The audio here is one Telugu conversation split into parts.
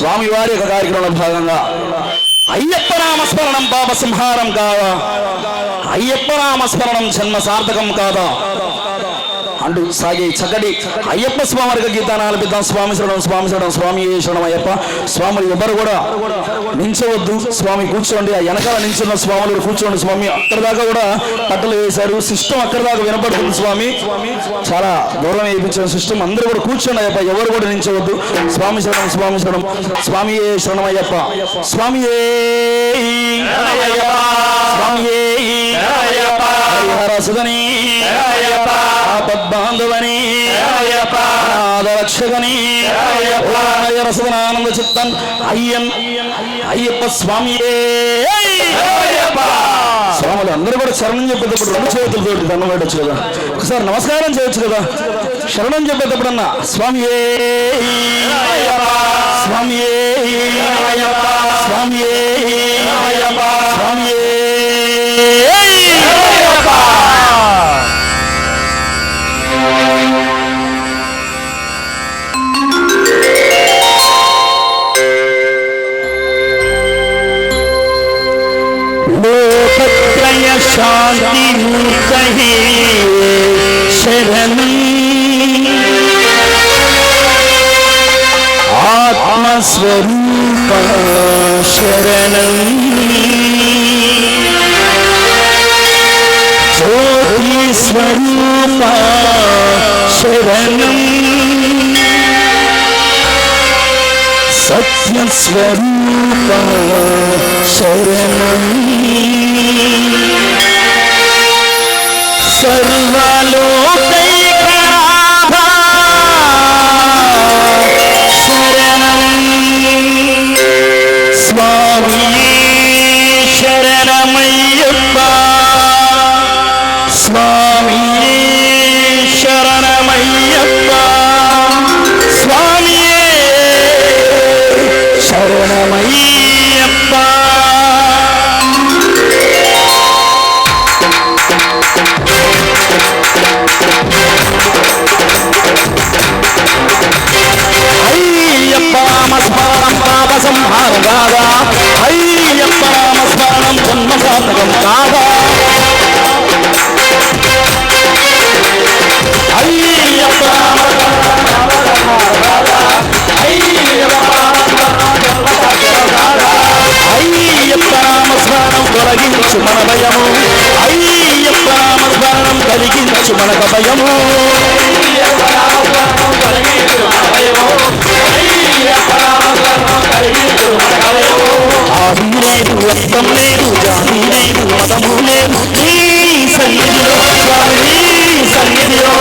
స్వామివారి యొక్క కార్యక్రమంలో భాగంగా అయ్యప్ప నామస్మరణం పాప సంహారం కాదా, అయ్యప్ప నామస్మరణం జన్మ సార్థకం కాదా అంటూ సాగే చక్కటి అయ్యప్ప స్వామి గీతాన్ని ఆలపిద్దాం. స్వామి శరణం స్వామి శరణం స్వామి శరణం అయ్యప్ప. స్వాములు ఎవరు కూడా నించవద్దు, స్వామి కూర్చోండి. ఆ వెనకాల నించున్న స్వాములు కూర్చోండి. స్వామి అక్కడ దాకా కూడా పట్టలు వేశారు, సిస్టమ్ అక్కడ దాకా వినపడుతుంది. స్వామి చాలా దూరం వేయించిన సిస్టమ్, అందరూ కూడా కూర్చోండి అయ్యప్ప, ఎవరు కూడా నించవద్దు. స్వామి శరణం స్వామి శరణం స్వామి శరణం అయ్యప్ప. స్వామి హరిహర సుధని పద్బాంధవని రక్షకని రసదనానంద చిత్తన్ అయ్యప్ప స్వామియే. స్వాములు అందరూ కూడా శరణం చెప్పేటప్పుడు రెండు చేతులతోటి దండం పెట్టచ్చు కదా, ఒకసారి నమస్కారం చేయొచ్చు కదా. శరణం చెప్పేటప్పుడన్నా స్వామియే స్వామియే స్వామియే స్వామియే. शांति कहे शरण आत्मस्वरूप शरण ज्योति स्वरूप शरण सत्य स्वरूप शरण सर्वलोकैकनाथ शरणं स्वामी शरणमय्यप्प स्वामी शरणमय्यप्प स्वामी शरणमय्यप्प. అయ్యప్ప నామస్మరణం పాప సంహారం కాదా, అయ్యప్ప నామస్మరణం జన్మ సార్థకం కాదా, అయ్యప్ప అయ్యప్ప నామస్మరణం తొలగించు మన భయము, అయ్యప్ప నామస్మరణం కలిగించు మనక భయము, ఆది లేదు రక్తం లేదు జాతి లేదు మతము లేదు నీ సన్నిధిలో స్వామి నీ సన్నిధిలో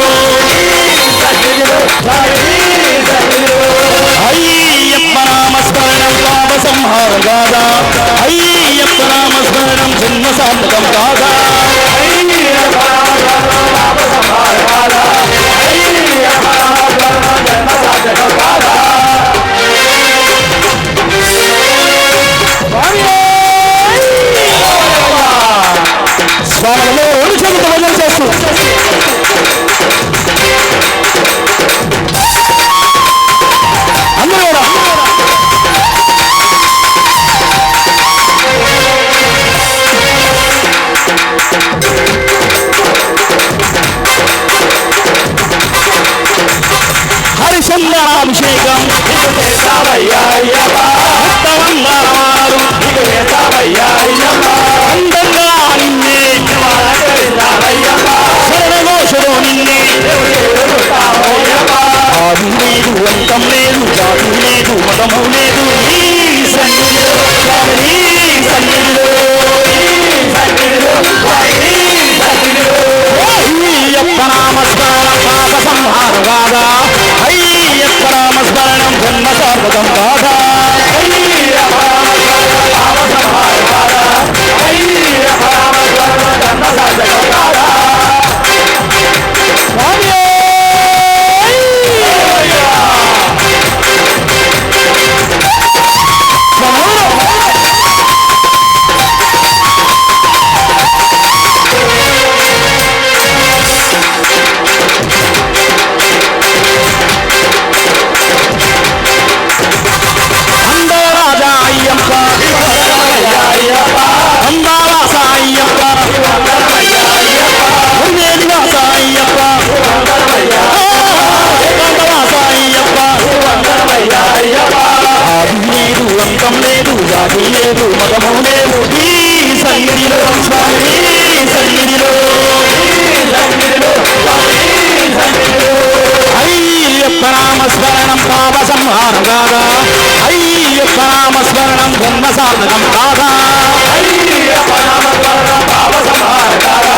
అయ్యప్ప నామస్మరణం పాప సంహారం కాదా, అయ్యప్ప నామస్మరణం జన్మ సార్థకం కాదా, స్వామిలో రెండు చేతులతో భజన చేస్తూ అందరూ కూడా మతము లేదు ఈ సన్నిధిలో స్వామి సన్నిధిలో అయ్యప్ప నామస్మరణం పాప సంహారం కాదా అయ్యప్ప నామస్మరణం జన్మ సాధకం కాదా అయ్యప్ప నామస్మరణం పాప సంహారం కాదా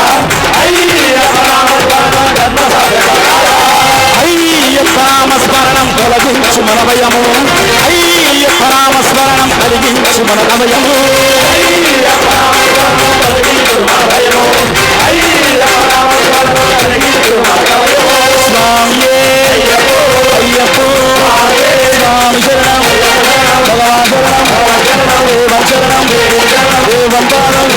అయ్యప్ప నామస్మరణం జన్మ సాధకం కాదా అయ్యప్ప నామస్మరణం తొలగించు మన భయము అయ్యప్ప నామస్మరణం కలిగించు మన భయము అయ్యప్ప నామస్మరణం కలిగించు మన భయము అయ్యప్ప నామస్మరణం కలిగించు మన భయము స్వామియే అయ్యప్ప స్వామి శరణం భగవాన్ శరణం దేవం శరణం దేవం పాదం